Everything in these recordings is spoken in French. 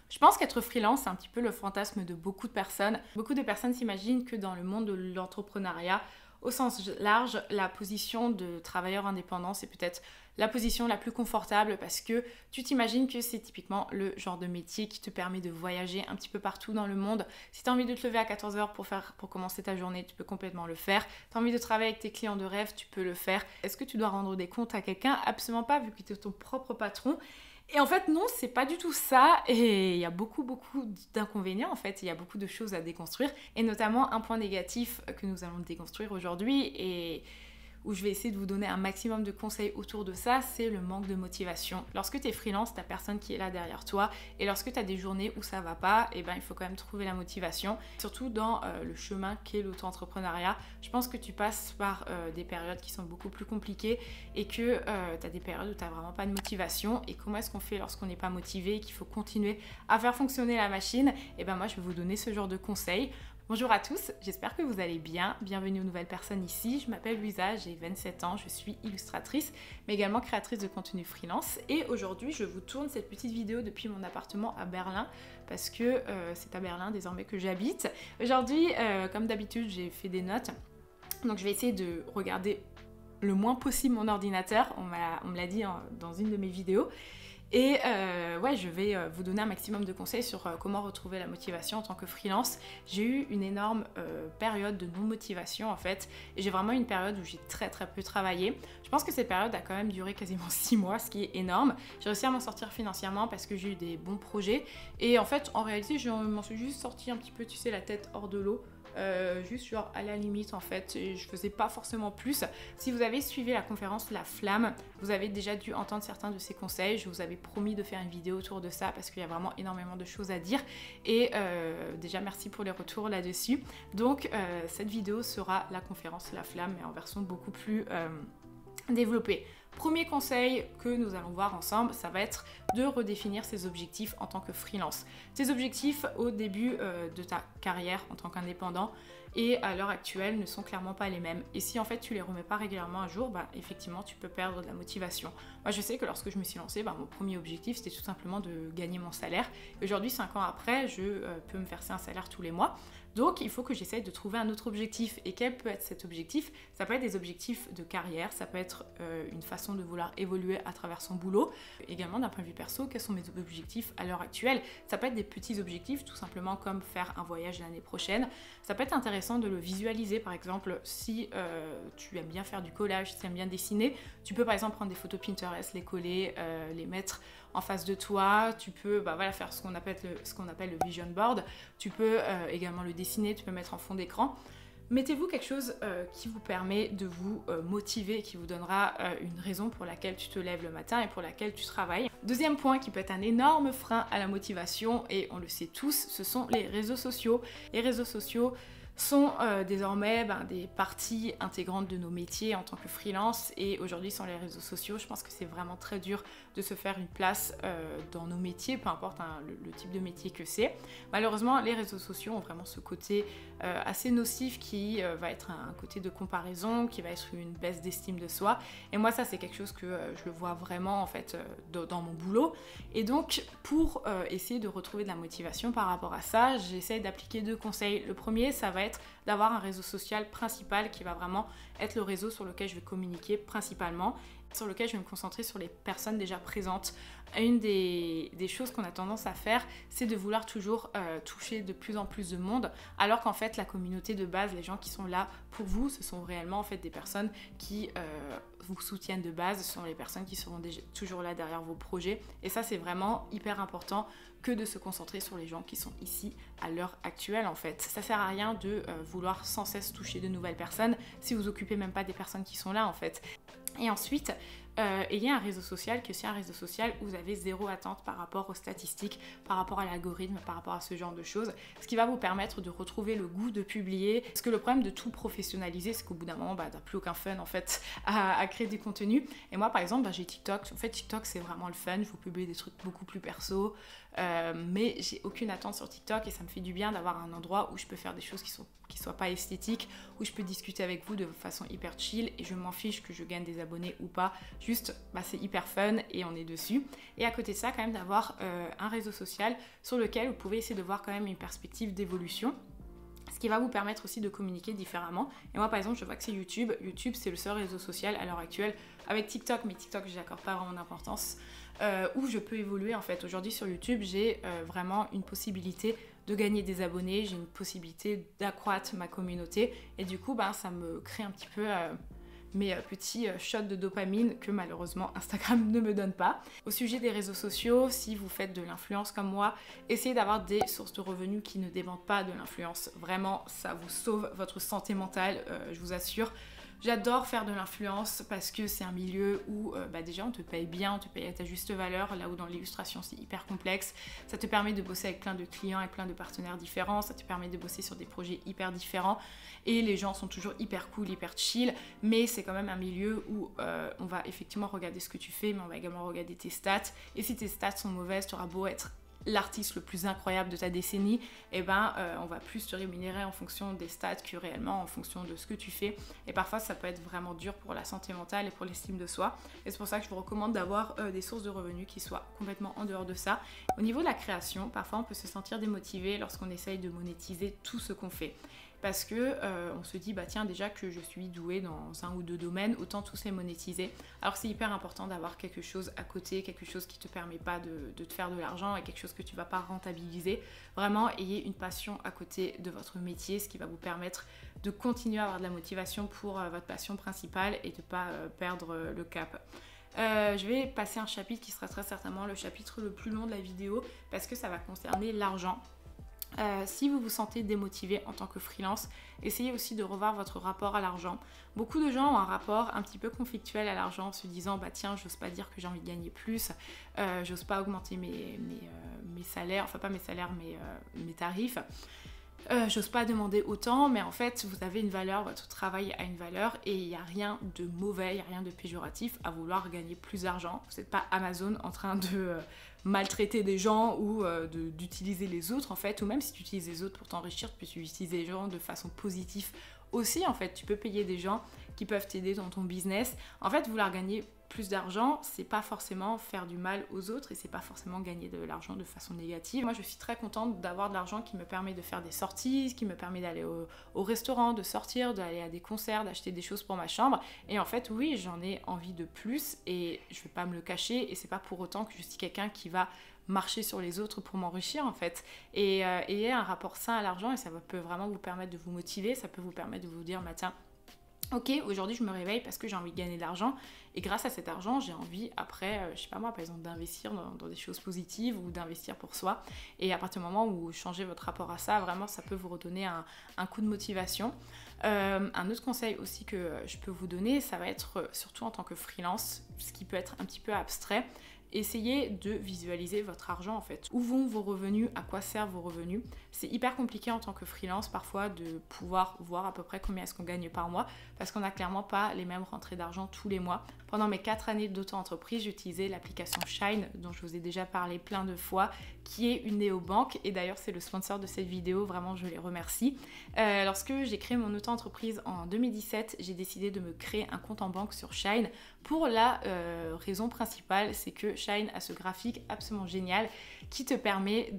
Je pense qu'être freelance, c'est un petit peu le fantasme de beaucoup de personnes. Beaucoup de personnes s'imaginent que dans le monde de l'entrepreneuriat, au sens large, la position de travailleur indépendant, c'est peut-être la position la plus confortable parce que tu t'imagines que c'est typiquement le genre de métier qui te permet de voyager un petit peu partout dans le monde. Si tu as envie de te lever à 14 heures pour commencer ta journée, tu peux complètement le faire. Tu as envie de travailler avec tes clients de rêve, tu peux le faire. Est-ce que tu dois rendre des comptes à quelqu'un? Absolument pas, vu que tu es ton propre patron. Et en fait, non, c'est pas du tout ça. Et il y a beaucoup d'inconvénients, en fait. Il y a beaucoup de choses à déconstruire. Et notamment, un point négatif que nous allons déconstruire aujourd'hui et où je vais essayer de vous donner un maximum de conseils autour de ça, c'est le manque de motivation. Lorsque tu es freelance, tu n'as personne qui est là derrière toi. Et lorsque tu as des journées où ça va pas, eh ben, il faut quand même trouver la motivation. Surtout dans le chemin qu'est l'auto-entrepreneuriat. Je pense que tu passes par des périodes qui sont beaucoup plus compliquées et que tu as des périodes où tu n'as vraiment pas de motivation. Et comment est-ce qu'on fait lorsqu'on n'est pas motivé et qu'il faut continuer à faire fonctionner la machine? Eh ben, moi, je vais vous donner ce genre de conseils. Bonjour à tous, j'espère que vous allez bien. Bienvenue aux nouvelles personnes ici. Je m'appelle Louisa, j'ai 27 ans, je suis illustratrice, mais également créatrice de contenu freelance. Et aujourd'hui, je vous tourne cette petite vidéo depuis mon appartement à Berlin, parce que c'est à Berlin désormais que j'habite. Aujourd'hui, comme d'habitude, j'ai fait des notes, donc je vais essayer de regarder le moins possible mon ordinateur. On me l'a dit dans une de mes vidéos. Et ouais, je vais vous donner un maximum de conseils sur comment retrouver la motivation en tant que freelance. J'ai eu une énorme période de non-motivation en fait. Et j'ai vraiment eu une période où j'ai très peu travaillé. Je pense que cette période a quand même duré quasiment 6 mois, ce qui est énorme. J'ai réussi à m'en sortir financièrement parce que j'ai eu des bons projets. Et en fait, en réalité, je m'en suis juste sortie un petit peu, tu sais, la tête hors de l'eau. Juste genre à la limite en fait, et je faisais pas forcément plus. Si vous avez suivi la conférence La Flamme, vous avez déjà dû entendre certains de ces conseils. Je vous avais promis de faire une vidéo autour de ça parce qu'il y a vraiment énormément de choses à dire et déjà merci pour les retours là-dessus. Donc cette vidéo sera la conférence La Flamme mais en version beaucoup plus développée. Premier conseil que nous allons voir ensemble, ça va être de redéfinir ses objectifs en tant que freelance. Tes objectifs au début de ta carrière en tant qu'indépendant et à l'heure actuelle ne sont clairement pas les mêmes. Et si en fait tu les remets pas régulièrement à jour, bah, effectivement tu peux perdre de la motivation. Moi je sais que lorsque je me suis lancée, bah, mon premier objectif c'était tout simplement de gagner mon salaire. Et aujourd'hui 5 ans après, je peux me verser un salaire tous les mois. Donc il faut que j'essaye de trouver un autre objectif. Et quel peut être cet objectif? Ça peut être des objectifs de carrière, ça peut être une façon de vouloir évoluer à travers son boulot. Également d'un point de vue perso, quels sont mes objectifs à l'heure actuelle? Ça peut être des petits objectifs, tout simplement comme faire un voyage l'année prochaine. Ça peut être intéressant de le visualiser, par exemple, si tu aimes bien faire du collage, si tu aimes bien dessiner, tu peux par exemple prendre des photos Pinterest, les coller, les mettre en face de toi. Tu peux voilà, faire ce qu'on appelle le vision board. Tu peux également le dessiner, tu peux mettre en fond d'écran. Mettez-vous quelque chose qui vous permet de vous motiver, qui vous donnera une raison pour laquelle tu te lèves le matin et pour laquelle tu travailles. Deuxième point qui peut être un énorme frein à la motivation, et on le sait tous, ce sont les réseaux sociaux. Les réseaux sociaux sont désormais des parties intégrantes de nos métiers en tant que freelance, et aujourd'hui sans les réseaux sociaux, je pense que c'est vraiment très dur de se faire une place dans nos métiers, peu importe le type de métier que c'est. Malheureusement, les réseaux sociaux ont vraiment ce côté assez nocif qui va être un côté de comparaison, qui va être une baisse d'estime de soi. Et moi, ça, c'est quelque chose que je vois vraiment en fait dans mon boulot. Et donc, pour essayer de retrouver de la motivation par rapport à ça, j'essaie d'appliquer 2 conseils. Le premier, ça va être d'avoir un réseau social principal qui va vraiment être le réseau sur lequel je vais communiquer principalement, sur lequel je vais me concentrer sur les personnes déjà présentes. Une des choses qu'on a tendance à faire, c'est de vouloir toujours toucher de plus en plus de monde, alors qu'en fait la communauté de base, les gens qui sont là pour vous, ce sont réellement en fait des personnes qui vous soutiennent de base, ce sont les personnes qui seront déjà toujours là derrière vos projets. Et ça, c'est vraiment hyper important que de se concentrer sur les gens qui sont ici à l'heure actuelle en fait. Ça sert à rien de vouloir sans cesse toucher de nouvelles personnes si vous occupez même pas des personnes qui sont là en fait. Et ensuite, ayez un réseau social qui est aussi un réseau social où vous avez zéro attente par rapport aux statistiques, par rapport à l'algorithme, par rapport à ce genre de choses, ce qui va vous permettre de retrouver le goût de publier. Parce que le problème de tout professionnaliser, c'est qu'au bout d'un moment, t'as plus aucun fun en fait à créer du contenu. Et moi par exemple, j'ai TikTok. En fait, TikTok c'est vraiment le fun, je vous publie des trucs beaucoup plus perso, mais j'ai aucune attente sur TikTok et ça me fait du bien d'avoir un endroit où je peux faire des choses qui soient pas esthétiques, où je peux discuter avec vous de façon hyper chill et je m'en fiche que je gagne des abonnés ou pas. Je juste c'est hyper fun et on est dessus. Et à côté de ça, quand même d'avoir un réseau social sur lequel vous pouvez essayer de voir quand même une perspective d'évolution. Ce qui va vous permettre aussi de communiquer différemment. Et moi par exemple je vois que c'est YouTube. YouTube c'est le seul réseau social à l'heure actuelle avec TikTok, mais TikTok je n'accorde pas vraiment d'importance, où je peux évoluer en fait. Aujourd'hui sur YouTube j'ai vraiment une possibilité de gagner des abonnés, j'ai une possibilité d'accroître ma communauté et du coup ça me crée un petit peu mes petits shots de dopamine que malheureusement Instagram ne me donne pas. Au sujet des réseaux sociaux, si vous faites de l'influence comme moi, essayez d'avoir des sources de revenus qui ne dépendent pas de l'influence. Vraiment, ça vous sauve votre santé mentale, je vous assure. J'adore faire de l'influence parce que c'est un milieu où déjà on te paye bien, on te paye à ta juste valeur, là où dans l'illustration c'est hyper complexe. Ça te permet de bosser avec plein de clients, avec plein de partenaires différents, ça te permet de bosser sur des projets hyper différents et les gens sont toujours hyper cool, hyper chill, mais c'est quand même un milieu où on va effectivement regarder ce que tu fais, mais on va également regarder tes stats, et si tes stats sont mauvaises, tu auras beau être l'artiste le plus incroyable de ta décennie, on va plus te rémunérer en fonction des stats que réellement en fonction de ce que tu fais. Et parfois ça peut être vraiment dur pour la santé mentale et pour l'estime de soi. Et c'est pour ça que je vous recommande d'avoir des sources de revenus qui soient complètement en dehors de ça. Au niveau de la création, parfois on peut se sentir démotivé lorsqu'on essaye de monétiser tout ce qu'on fait. Parce que on se dit tiens, déjà que je suis douée dans un ou deux domaines, autant tous les monétiser. Alors c'est hyper important d'avoir quelque chose à côté, quelque chose qui te permet pas de te faire de l'argent et quelque chose que tu vas pas rentabiliser. Vraiment, ayez une passion à côté de votre métier, ce qui va vous permettre de continuer à avoir de la motivation pour votre passion principale et de pas perdre le cap. Je vais passer un chapitre qui sera très certainement le chapitre le plus long de la vidéo parce que ça va concerner l'argent. Si vous vous sentez démotivé en tant que freelance, essayez aussi de revoir votre rapport à l'argent. Beaucoup de gens ont un rapport un petit peu conflictuel à l'argent en se disant tiens, j'ose pas dire que j'ai envie de gagner plus, j'ose pas augmenter mes salaires, enfin pas mes salaires mais mes tarifs. J'ose pas demander autant, mais en fait vous avez une valeur, votre travail a une valeur et il n'y a rien de mauvais, il n'y a rien de péjoratif à vouloir gagner plus d'argent. Vous n'êtes pas Amazon en train de maltraiter des gens ou d'utiliser les autres en fait, ou même si tu utilises les autres pour t'enrichir, tu peux utiliser les gens de façon positive aussi en fait. Tu peux payer des gens qui peuvent t'aider dans ton business. En fait, vouloir gagner plus d'argent, c'est pas forcément faire du mal aux autres et c'est pas forcément gagner de l'argent de façon négative. Moi je suis très contente d'avoir de l'argent qui me permet de faire des sorties, qui me permet d'aller au restaurant, de sortir, d'aller à des concerts, d'acheter des choses pour ma chambre. Et en fait oui, j'en ai envie de plus et je vais pas me le cacher, et c'est pas pour autant que je suis quelqu'un qui va marcher sur les autres pour m'enrichir en fait. Et ayez un rapport sain à l'argent et ça peut vraiment vous permettre de vous motiver, ça peut vous permettre de vous dire tiens, ok, aujourd'hui je me réveille parce que j'ai envie de gagner de l'argent et grâce à cet argent j'ai envie après, je sais pas moi par exemple d'investir dans des choses positives ou d'investir pour soi, et à partir du moment où vous changez votre rapport à ça, vraiment ça peut vous redonner un coup de motivation. Un autre conseil aussi que je peux vous donner, ça va être surtout en tant que freelance, ce qui peut être un petit peu abstrait. Essayez de visualiser votre argent en fait. Où vont vos revenus? À quoi servent vos revenus? C'est hyper compliqué en tant que freelance parfois de pouvoir voir à peu près combien est-ce qu'on gagne par mois parce qu'on n'a clairement pas les mêmes rentrées d'argent tous les mois. Pendant mes 4 années d'auto-entreprise, j'utilisais l'application Shine dont je vous ai déjà parlé plein de fois, qui est une néobanque, et d'ailleurs c'est le sponsor de cette vidéo, vraiment je les remercie. Lorsque j'ai créé mon auto-entreprise en 2017, j'ai décidé de me créer un compte en banque sur Shine pour la raison principale, c'est que Shine a ce graphique absolument génial qui te permet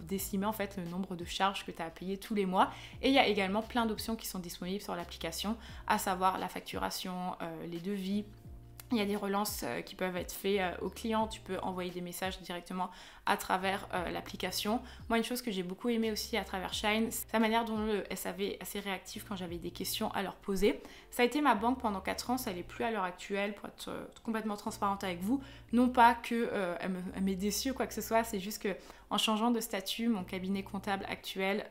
d'estimer en fait le nombre de charges que tu as à payer tous les mois, et il y a également plein d'options qui sont disponibles sur l'application, à savoir la facturation, les devis. Il y a des relances qui peuvent être faites aux clients, tu peux envoyer des messages directement à travers l'application. Moi, une chose que j'ai beaucoup aimé aussi à travers Shine, c'est la manière dont le SAV est assez réactif quand j'avais des questions à leur poser. Ça a été ma banque pendant 4 ans, ça l'est plus à l'heure actuelle, pour être complètement transparente avec vous. Non pas qu'elle m'ait déçue ou quoi que ce soit, c'est juste qu'en changeant de statut, mon cabinet comptable actuel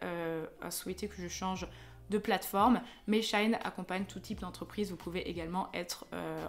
a souhaité que je change de plateforme, mais Shine accompagne tout type d'entreprise. Vous pouvez également être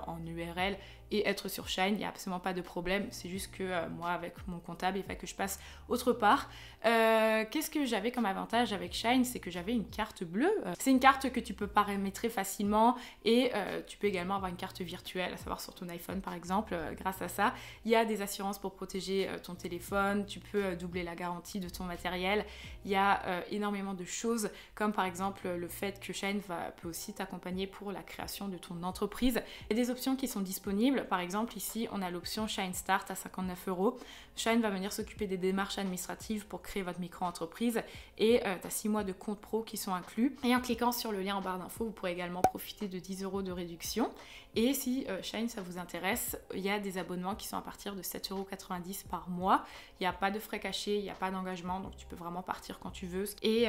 en URL et être sur Shine, il n'y a absolument pas de problème, c'est juste que moi avec mon comptable il faut que je passe autre part. Qu'est-ce que j'avais comme avantage avec Shine? C'est que j'avais une carte bleue, c'est une carte que tu peux paramétrer facilement, et tu peux également avoir une carte virtuelle, à savoir sur ton iPhone par exemple. Grâce à ça, il y a des assurances pour protéger ton téléphone, tu peux doubler la garantie de ton matériel, il y a énormément de choses, comme par exemple le fait que Shine peut aussi t'accompagner pour la création de ton entreprise. Il y a des options qui sont disponibles. cool. Par exemple, ici, on a l'option Shine Start à 59 €. Shine va venir s'occuper des démarches administratives pour créer votre micro-entreprise et tu as 6 mois de compte pro qui sont inclus. Et en cliquant sur le lien en barre d'infos, vous pourrez également profiter de 10 € de réduction. Et si Shine, ça vous intéresse, il y a des abonnements qui sont à partir de 7,90 € par mois. Il n'y a pas de frais cachés, il n'y a pas d'engagement, donc tu peux vraiment partir quand tu veux. Et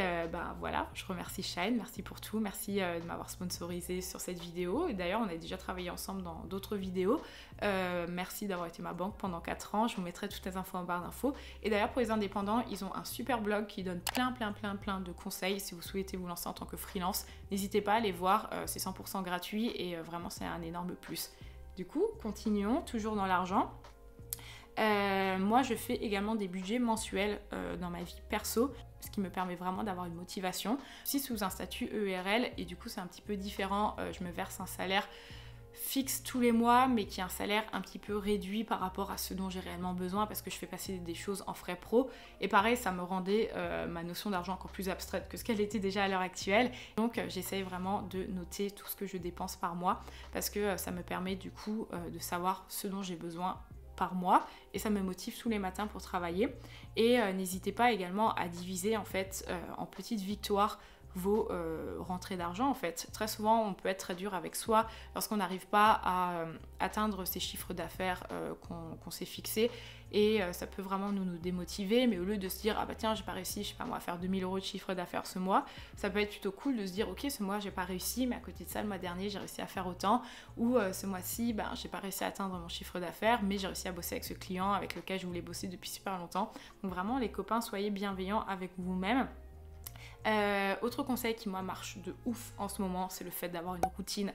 voilà, je remercie Shine, merci pour tout, merci de m'avoir sponsorisé sur cette vidéo. Et d'ailleurs, on a déjà travaillé ensemble dans d'autres vidéos. Merci d'avoir été ma banque pendant 4 ans. Je vous mettrai toutes les infos en barre d'infos. Et d'ailleurs, pour les indépendants, ils ont un super blog qui donne plein de conseils. Si vous souhaitez vous lancer en tant que freelance, n'hésitez pas à aller voir. C'est 100% gratuit et vraiment, c'est un énorme plus. Du coup, continuons, toujours dans l'argent. Moi, je fais également des budgets mensuels dans ma vie perso, ce qui me permet vraiment d'avoir une motivation. Je suis sous un statut EURL et du coup, c'est un petit peu différent. Je me verse un salaire fixe tous les mois, mais qui est un salaire un petit peu réduit par rapport à ce dont j'ai réellement besoin parce que je fais passer des choses en frais pro. Et pareil, ça me rendait ma notion d'argent encore plus abstraite que ce qu'elle était déjà à l'heure actuelle. Donc j'essaye vraiment de noter tout ce que je dépense par mois parce que ça me permet du coup de savoir ce dont j'ai besoin par mois et ça me motive tous les matins pour travailler. Et n'hésitez pas également à diviser en fait en petites victoires vos rentrées d'argent en fait. Très souvent on peut être très dur avec soi lorsqu'on n'arrive pas à atteindre ces chiffres d'affaires qu'on s'est fixés et ça peut vraiment nous démotiver, mais au lieu de se dire ah bah tiens j'ai pas réussi, je sais pas moi, à faire 2000 € de chiffre d'affaires ce mois, ça peut être plutôt cool de se dire ok ce mois j'ai pas réussi, mais à côté de ça le mois dernier j'ai réussi à faire autant, ou ce mois-ci ben, j'ai pas réussi à atteindre mon chiffre d'affaires mais j'ai réussi à bosser avec ce client avec lequel je voulais bosser depuis super longtemps. Donc vraiment les copains, soyez bienveillants avec vous-même. Autre conseil qui moi marche de ouf en ce moment, c'est le fait d'avoir une routine.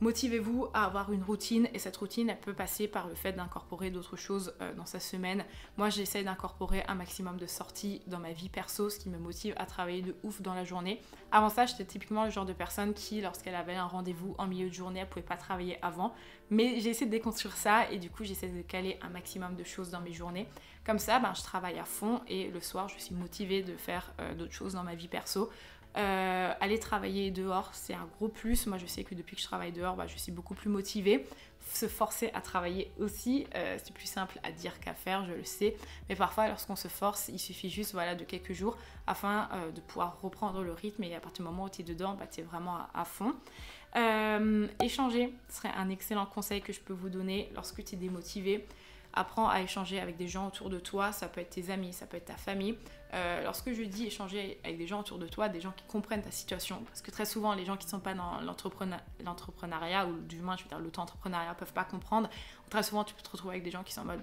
Motivez-vous à avoir une routine et cette routine elle peut passer par le fait d'incorporer d'autres choses dans sa semaine. Moi j'essaie d'incorporer un maximum de sorties dans ma vie perso, ce qui me motive à travailler de ouf dans la journée. Avant ça j'étais typiquement le genre de personne qui lorsqu'elle avait un rendez-vous en milieu de journée elle pouvait pas travailler avant, mais j'ai essayé de déconstruire ça et du coup j'essaie de caler un maximum de choses dans mes journées. Comme ça ben, je travaille à fond et le soir je suis motivée de faire d'autres choses dans ma vie perso. Aller travailler dehors c'est un gros plus. Moi je sais que depuis que je travaille dehors je suis beaucoup plus motivée. Se forcer à travailler aussi c'est plus simple à dire qu'à faire, je le sais, mais parfois lorsqu'on se force il suffit juste de quelques jours afin de pouvoir reprendre le rythme et à partir du moment où tu es dedans tu es vraiment à fond. Échanger serait un excellent conseil que je peux vous donner lorsque tu es démotivé. Apprends à échanger avec des gens autour de toi, ça peut être tes amis, ça peut être ta famille. Lorsque je dis échanger avec des gens autour de toi, des gens qui comprennent ta situation, parce que très souvent les gens qui ne sont pas dans l'entrepreneuriat, ou du moins je veux dire l'auto-entrepreneuriat, peuvent pas comprendre. Très souvent tu peux te retrouver avec des gens qui sont en mode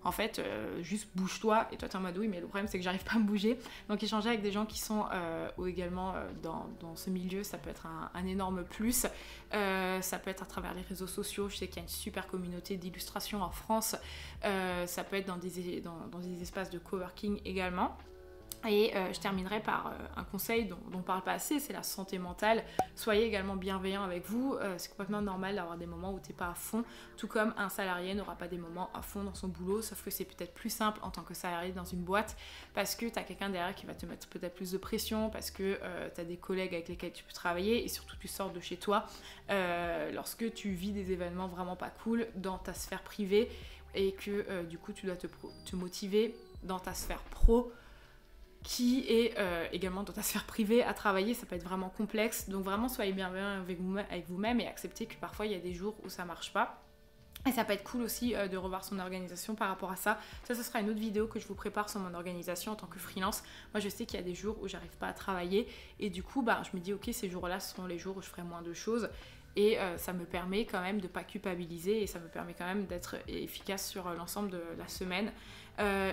en fait, juste bouge-toi, et toi t'es en mode oui mais le problème c'est que j'arrive pas à me bouger. Donc échanger avec des gens qui sont également dans ce milieu, ça peut être un énorme plus. Ça peut être à travers les réseaux sociaux, je sais qu'il y a une super communauté d'illustration en France. Ça peut être dans des espaces de coworking également. Et je terminerai par un conseil dont on ne parle pas assez, c'est la santé mentale. Soyez également bienveillant avec vous. C'est complètement normal d'avoir des moments où tu n'es pas à fond, tout comme un salarié n'aura pas des moments à fond dans son boulot, sauf que c'est peut-être plus simple en tant que salarié dans une boîte parce que tu as quelqu'un derrière qui va te mettre peut-être plus de pression, parce que tu as des collègues avec lesquels tu peux travailler et surtout tu sors de chez toi lorsque tu vis des événements vraiment pas cool dans ta sphère privée et que du coup tu dois te motiver dans ta sphère pro qui est également dans ta sphère privée à travailler, ça peut être vraiment complexe. Donc vraiment soyez bienveillants avec vous-même et acceptez que parfois il y a des jours où ça marche pas. Et ça peut être cool aussi de revoir son organisation par rapport à ça. Ça, ce sera une autre vidéo que je vous prépare sur mon organisation en tant que freelance. Moi, je sais qu'il y a des jours où j'arrive pas à travailler et du coup, je me dis ok, ces jours-là, ce seront les jours où je ferai moins de choses. Et ça me permet quand même de ne pas culpabiliser et ça me permet quand même d'être efficace sur l'ensemble de la semaine.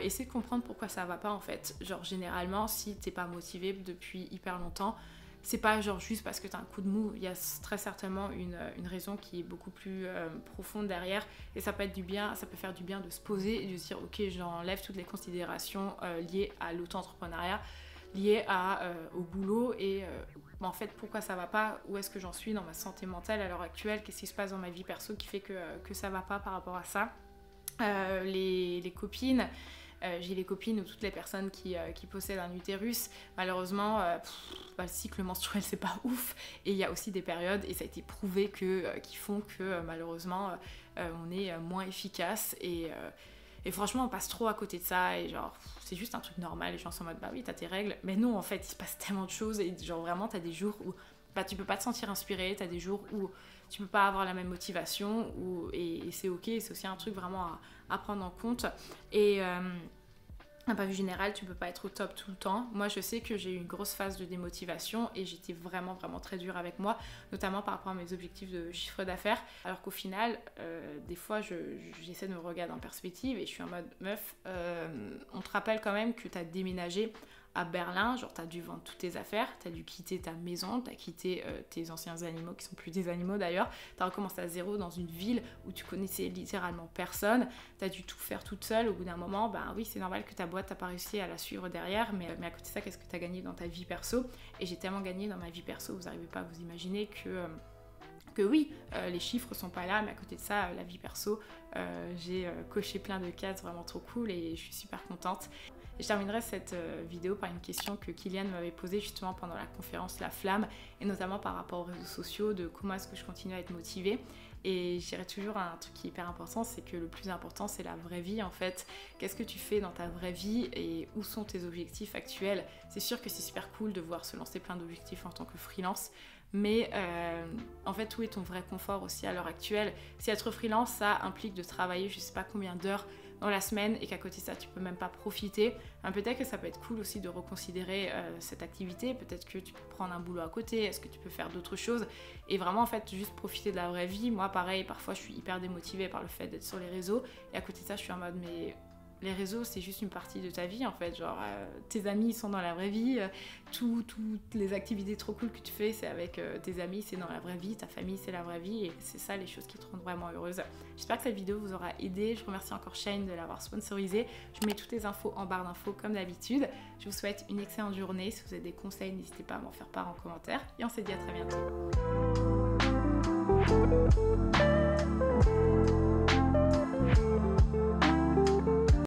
Essayez de comprendre pourquoi ça va pas en fait. Genre généralement, si t'es pas motivé depuis hyper longtemps, c'est pas genre juste parce que t'as un coup de mou, il y a très certainement une raison qui est beaucoup plus profonde derrière et ça peut être du bien, ça peut faire du bien de se poser et de se dire ok, j'enlève toutes les considérations liées à l'auto-entrepreneuriat, liées au boulot et en fait pourquoi ça va pas, où est-ce que j'en suis dans ma santé mentale à l'heure actuelle, qu'est-ce qui se passe dans ma vie perso qui fait que ça va pas par rapport à ça. Les copines, J'ai les copines ou toutes les personnes qui possèdent un utérus, malheureusement, le cycle menstruel c'est pas ouf, et il y a aussi des périodes, et ça a été prouvé qui font que malheureusement on est moins efficace, et franchement on passe trop à côté de ça, et genre c'est juste un truc normal, les gens sont en mode bah oui t'as tes règles, mais non en fait il se passe tellement de choses, et genre vraiment t'as des jours où tu peux pas te sentir inspiré, t'as des jours où tu peux pas avoir la même motivation, et c'est ok, c'est aussi un truc vraiment à prendre en compte, et d'un point de vue général, tu peux pas être au top tout le temps. Moi, je sais que j'ai eu une grosse phase de démotivation et j'étais vraiment, vraiment très dure avec moi, notamment par rapport à mes objectifs de chiffre d'affaires. Alors qu'au final, des fois, j'essaie de me regarder en perspective et je suis en mode meuf, on te rappelle quand même que tu as déménagé à Berlin, genre t'as dû vendre toutes tes affaires, t'as dû quitter ta maison, t'as quitté tes anciens animaux qui sont plus des animaux d'ailleurs, t'as recommencé à zéro dans une ville où tu connaissais littéralement personne, t'as dû tout faire toute seule. Au bout d'un moment, ben oui c'est normal que ta boîte t'as pas réussi à la suivre derrière, mais à côté de ça, qu'est-ce que t'as gagné dans ta vie perso? Et j'ai tellement gagné dans ma vie perso, vous n'arrivez pas à vous imaginer que oui, les chiffres sont pas là, mais à côté de ça, la vie perso, j'ai coché plein de cases vraiment trop cool et je suis super contente. Et je terminerai cette vidéo par une question que Kylian m'avait posée justement pendant la conférence La Flamme, et notamment par rapport aux réseaux sociaux, de comment est-ce que je continue à être motivée. Et je dirais toujours un truc qui est hyper important, c'est que le plus important c'est la vraie vie en fait. Qu'est-ce que tu fais dans ta vraie vie et où sont tes objectifs actuels? C'est sûr que c'est super cool de voir se lancer plein d'objectifs en tant que freelance, mais en fait où est ton vrai confort aussi à l'heure actuelle? Si être freelance ça implique de travailler je sais pas combien d'heures dans la semaine et qu'à côté de ça tu peux même pas profiter, peut-être que ça peut être cool aussi de reconsidérer cette activité. Peut-être que tu peux prendre un boulot à côté, est-ce que tu peux faire d'autres choses et vraiment en fait juste profiter de la vraie vie. Moi pareil, parfois je suis hyper démotivée par le fait d'être sur les réseaux et à côté de ça je suis en mode mais les réseaux c'est juste une partie de ta vie en fait, genre tes amis sont dans la vraie vie, toutes les activités trop cool que tu fais c'est avec tes amis, c'est dans la vraie vie, ta famille c'est la vraie vie, et c'est ça les choses qui te rendent vraiment heureuse. J'espère que cette vidéo vous aura aidé, je remercie encore Shane de l'avoir sponsorisé, je mets toutes les infos en barre d'infos comme d'habitude. Je vous souhaite une excellente journée, si vous avez des conseils n'hésitez pas à m'en faire part en commentaire et on se dit à très bientôt.